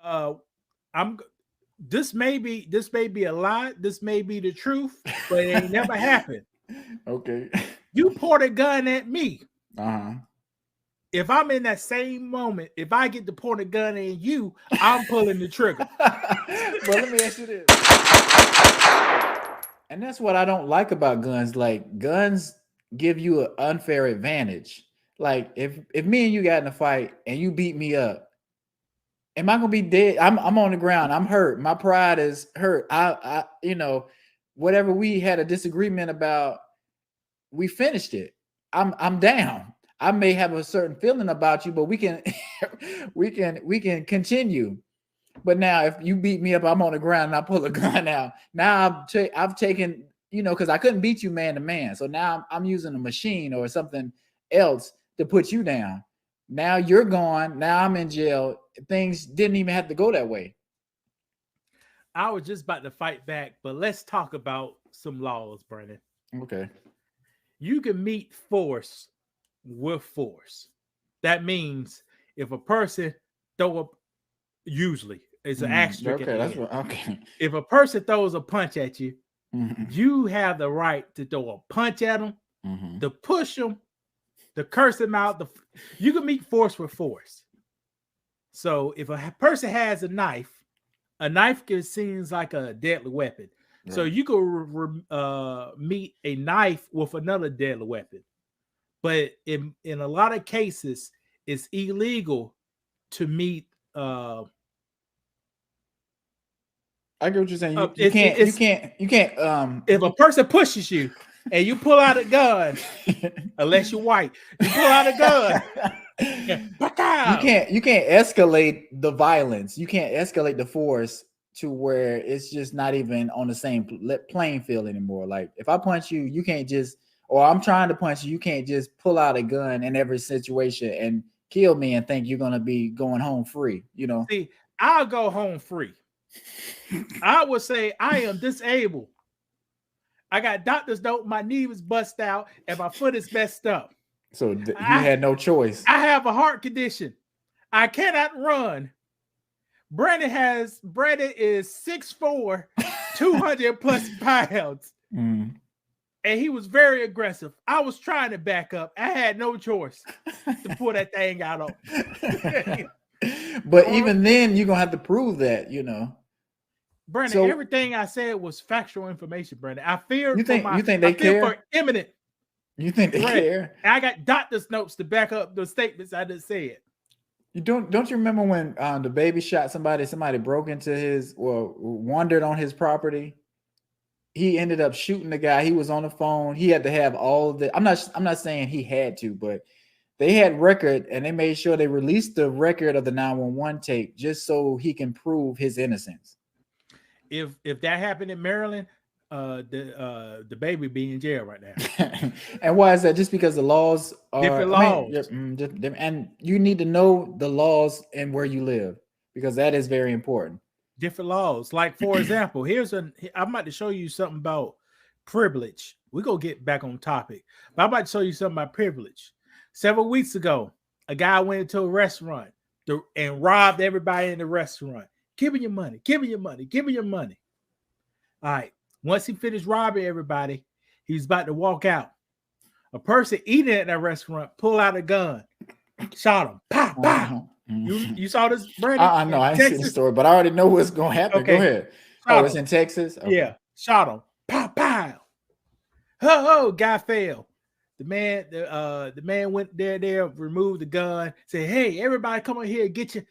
Uh, I'm. This may be a lie. This may be the truth, but it ain't never happened. Okay. You point a gun at me. Uh-huh. If I'm in that same moment, if I get to point a gun at you, I'm pulling the trigger. But let me ask you this. And that's what I don't like about guns. Like guns give you an unfair advantage. Like if me and you got in a fight and you beat me up, am I gonna be dead? I'm on the ground. I'm hurt. My pride is hurt. Whatever we had a disagreement about, we finished it. I'm down. I may have a certain feeling about you, but we can we can continue. But now, if you beat me up, I'm on the ground and I pull a gun out. Now I've taken, because I couldn't beat you man to man. So now I'm using a machine or something else to put you down. Now you're gone. Now I'm in jail. Things didn't even have to go that way. I was just about to fight back, but let's talk about some laws, Brandon. Okay. You can meet force with force. That means if a person throw up, usually it's an asterisk at Okay, the that's end. what. Okay. If a person throws a punch at you, Mhm, you have the right to throw a punch at them, mhm. to push them, to curse them out. You can meet force with force. So if a person has a knife seems like a deadly weapon. So Right. you could meet a knife with another deadly weapon. But in a lot of cases, it's illegal to meet. I get what you're saying. You It's can't you it's can't you can't if a person pushes you and you pull out a gun, unless you're white, you pull out a gun. you can't escalate the violence. You can't escalate the force to where it's just not even on the same playing field anymore. Like if I punch you, you can't just, or I'm trying to punch you, you can't just pull out a gun in every situation and kill me and think you're gonna be going home free. See, I'll go home free. I would say I am disabled. I got doctor's note. My knee was bust out and my foot is messed up. So you I had no choice. I have a heart condition. I cannot run. Brandon is 6'4", 200 plus pounds. Mm. And he was very aggressive. I was trying to back up. I had no choice to pull that thing out on. But even then, you're gonna have to prove that. Brandon, So everything I said was factual information, Brandon. I feared you for think you think I they feared care? for imminent You think they threat. care? And I got doctor's notes to back up the statements I just said. You don't you remember when the baby shot somebody? Somebody broke into his, well, wandered on his property. He ended up shooting the guy. He was on the phone. He had to have all of the. I'm not saying he had to, but they had record and they made sure they released the record of the 911 tape just so he can prove his innocence. If that happened in Maryland, the baby be in jail right now. And why is that? Just because the laws are, Different I mean, laws. and you need to know the laws and where you live because that is very important. Different laws. Like for example, I'm about to show you something about privilege. We're gonna get back on topic, but I'm about to show you something about privilege. Several weeks ago, a guy went into a restaurant and robbed everybody in the restaurant. Give me your money, give me your money, give me your money. All right. Once he finished robbing everybody, he's about to walk out. A person eating at that restaurant pulled out a gun, shot him. Pow, pow. You saw this, Brandon, No, in I didn't see the Texas? story, but I already know what's going to happen. Go Okay. ahead. Oh, Shot it's him. in Texas? Okay. Yeah, shot him. Pow, pow. Oh, guy fell. The man went there, removed the gun, said, "Hey, everybody, come on here, get your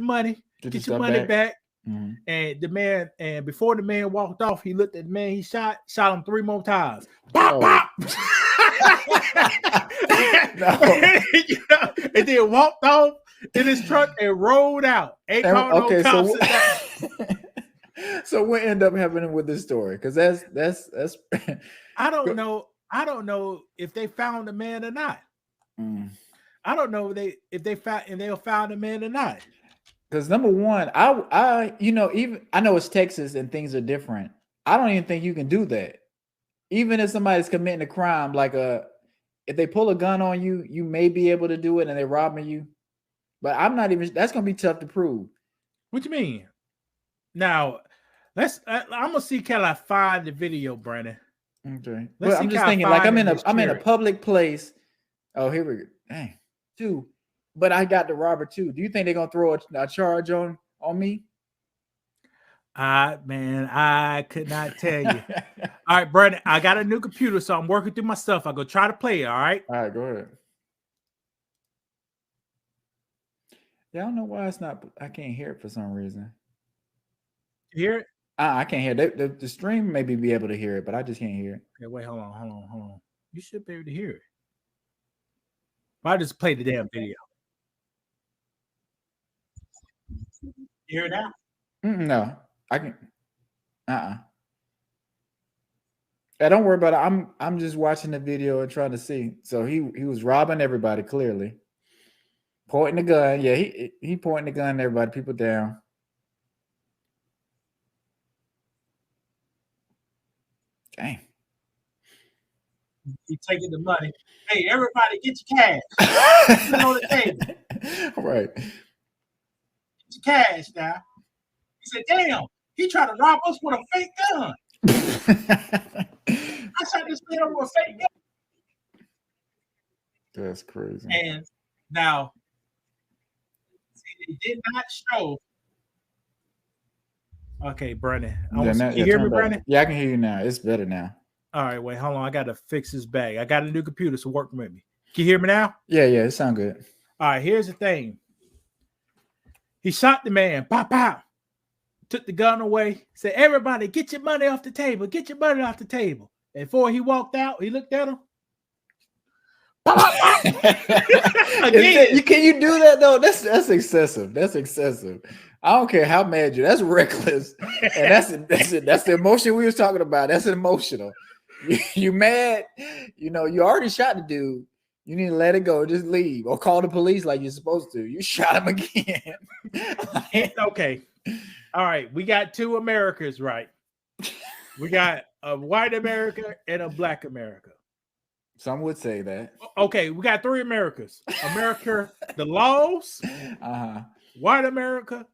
money, Get your get your stuff money back." Mm-hmm. And before the man walked off, he looked at the man he shot him 3 more times. Pop, pop. And then walked off in his truck and rolled out. Ain't called no cops. So what ended up happening with this story? Because that's I don't know if they found the man or not. I don't know if they found the man or not. Because number one, even I know it's Texas and things are different. I don't even think you can do that. Even if somebody's committing a crime, like if they pull a gun on you, you may be able to do it and they're robbing you. But I'm not even. That's gonna be tough to prove. What you mean? Now, I'm gonna see can I find the video, Brandon. Okay, Let's but see I'm just can I thinking like find it and I'm in share a it. public place. Oh, here we go. Dang, two. But I got the robber too. Do you think they're gonna throw a charge on me? Man, I could not tell you. All right, Brandon, I got a new computer, so I'm working through my stuff. I'll go try to play it. All right. All right, go ahead. Yeah, I don't know why it's not. I can't hear it for some reason. You hear it? I can't hear it. The stream maybe be able to hear it, but I just can't hear it. Okay, wait, hold on. You should be able to hear it. I just play the damn video. You hear it now? No, I can. Yeah, don't worry about it. I'm just watching the video and trying to see. So he was robbing everybody clearly, pointing the gun. Yeah, he pointing the gun at everybody. People down. Dang. You taking the money. Hey, everybody, get your cash. Put it on the table. Right. Get your cash now. He said, "Damn, he tried to rob us with a fake gun." I shot this man over a fake gun. That's crazy. And now, see, they did not show. Okay, Brandon. You hear me, Brandon? Yeah, I can hear you now. It's better now. All right, wait, hold on. I got to fix this bag. I got a new computer, so work with me. Can you hear me now? Yeah, it sounds good. All right, here's the thing. He shot the man. Pop, pop. Took the gun away. Said, "Everybody, get your money off the table. Get your money off the table." And before he walked out, he looked at him. Again. Can you do that though? That's excessive. That's excessive. I don't care how mad you. That's reckless. And that's the emotion we was talking about. That's emotional. You mad? You already shot the dude. You need to let it go. Just leave or call the police like you're supposed to. You shot him again. Okay. All right. We got two Americas, right? We got a white America and a black America. Some would say that. Okay, we got three Americas. America, the laws, white America,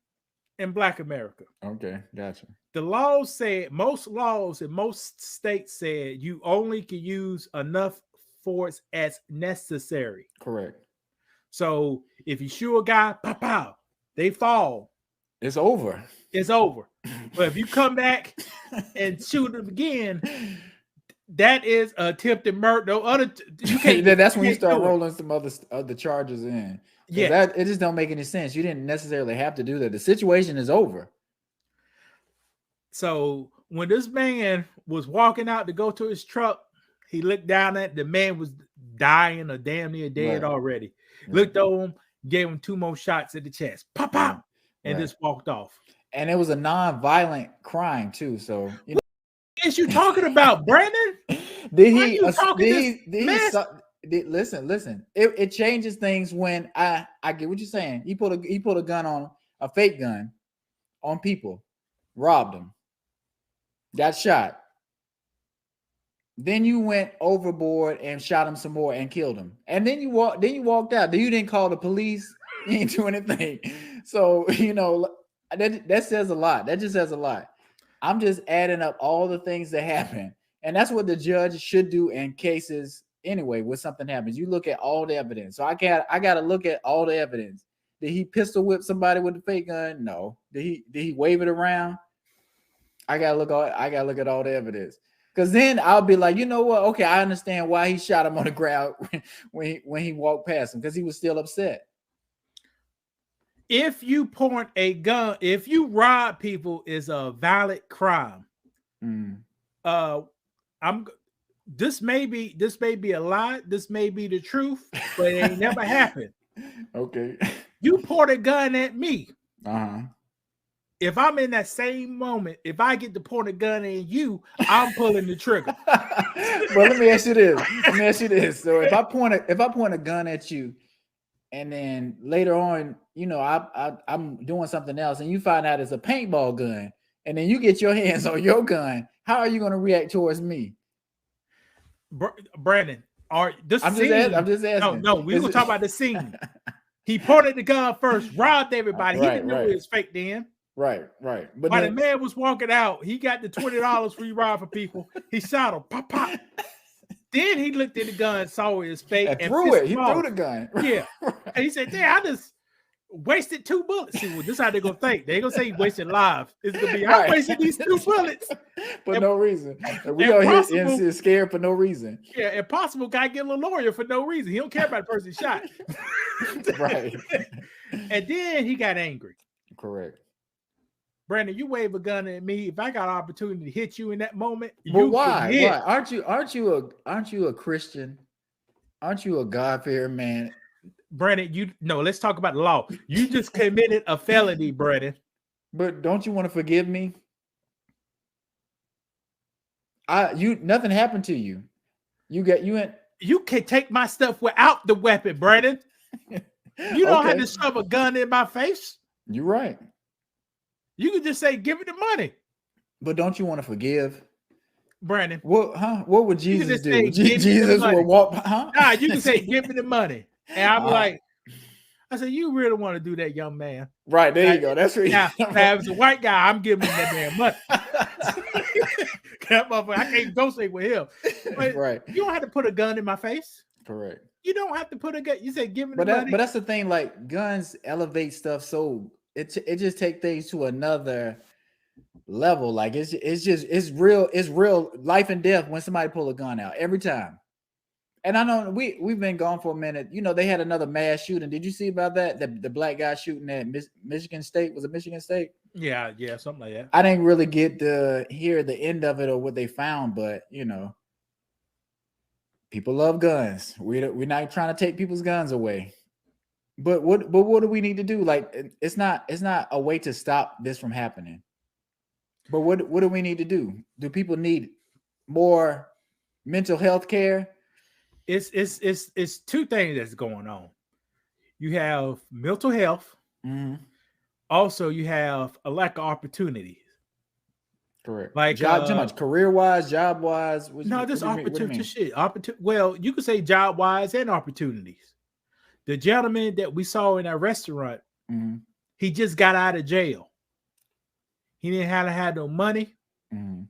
and black America. Okay, gotcha. The laws said, most laws in most states said you only can use enough force as necessary. Correct. So if you shoot a guy, pow, pow, they fall. It's over. It's over. But if you come back and shoot them again, that is attempted murder. No other. That's when you start rolling some other charges in. Yeah, it just don't make any sense. You didn't necessarily have to do that. The situation is over. So when this man was walking out to go to his truck, he looked down at the man was dying or damn near dead already. Right. Looked over him, gave him 2 more shots at the chest, pop, pop, and just walked off. And it was a non-violent crime too. So what is you talking about, Brandon? Listen. It changes things when I get what you're saying. He put a gun on a fake gun on people, robbed them, got shot. Then you went overboard and shot him some more and killed him. And then you walked out. Then you didn't call the police. You didn't do anything. So that says a lot. That just says a lot. I'm just adding up all the things that happen. And that's what the judge should do in cases anyway, when something happens. You look at all the evidence. So I got to look at all the evidence. Did he pistol whip somebody with a fake gun? No. Did he wave it around? I got to look at all the evidence. Because then I'll be like, you know what? Okay, I understand why he shot him on the ground when he walked past him, because he was still upset. If you point a gun, if you rob people, is a violent crime. This may be a lie. This may be the truth, but it ain't never happened. Okay. You point a gun at me. If I'm in that same moment, if I get to point a gun at you, I'm pulling the trigger. Well, let me ask you this. So if I point a gun at you, and then later on, I'm doing something else, and you find out it's a paintball gun, and then you get your hands on your gun, how are you going to react towards me? Brandon, I'm just asking. No, we're going to talk about the scene. He pointed the gun first, robbed everybody. He didn't know it was fake then. Right. But while the man was walking out, he got the $20 free ride for people. He shot him, pop, pop. Then he looked at the gun, saw it was fake, and threw it. He threw the gun. Yeah. And he said, damn, I just wasted 2 bullets. See, well, this is how they're going to think. They're going to say he wasted lives. It's going to be, I wasted these 2 bullets. For no reason. We going to hit and scared for no reason. Yeah, Impossible guy get a lawyer for no reason. He don't care about the person he shot. Right. And then he got angry. Correct. Brandon, you wave a gun at me. If I got an opportunity to hit you in that moment, but why? Why aren't you a Christian? Aren't you a God-fearing man? Brandon, let's talk about the law. You just committed a felony, Brandon. But don't you want to forgive me? Nothing happened to you. You can take my stuff without the weapon, Brandon. You don't have to shove a gun in my face. You're right. You can just say, give me the money. But don't you want to forgive? Brandon. What would Jesus do? Say, Jesus will walk, huh? Nah, you can say, give me the money. And I'm like, I said, you really want to do that, young man. Right, there you go. That's what now, if it's a white guy, I'm giving him that damn money. I can't negotiate with him. But right. You don't have to put a gun in my face. Correct. You don't have to put a gun. You say, give me the money. But that's the thing, like guns elevate stuff so it just take things to another level. Like it's real life and death when somebody pull a gun out every time. And I know we've been gone for a minute. They had another mass shooting. Did you see about that? The black guy shooting at Michigan State. Was it Michigan State? Yeah, something like that. I didn't really get to hear the end of it or what they found, but people love guns. We're not trying to take people's guns away. But what do we need to do? Like it's not a way to stop this from happening. But what do we need to do? Do people need more mental health care? It's 2 things that's going on. You have mental health. Mm-hmm. Also, you have a lack of opportunities. Correct. Like career-wise, job-wise. Just opportunity. Well, you could say job-wise and opportunities. The gentleman that we saw in that restaurant, mm-hmm. he just got out of jail. He didn't have no money. Mm-hmm.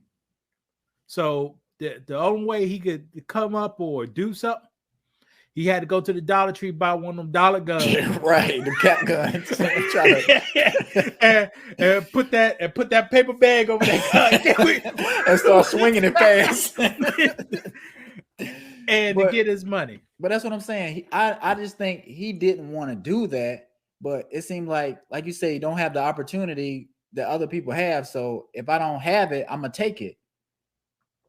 So the only way he could come up or do something, he had to go to the Dollar Tree, buy one of them dollar guns. Right, the cap guns. and put that paper bag over that gun. And start swinging it fast. And to get his money. But that's what I'm saying. I just think he didn't want to do that, but it seemed like you say, you don't have the opportunity that other people have. So if I don't have it, I'm gonna take it.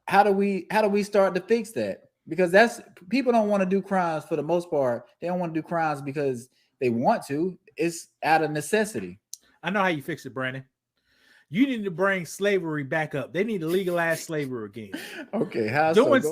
How do we start to fix that? Because people don't want to do crimes for the most part. They don't want to do crimes because they want to. It's out of necessity. I know how you fix it, Brandon. You need to bring slavery back up. They need to legalize slavery again. Okay, how doing so?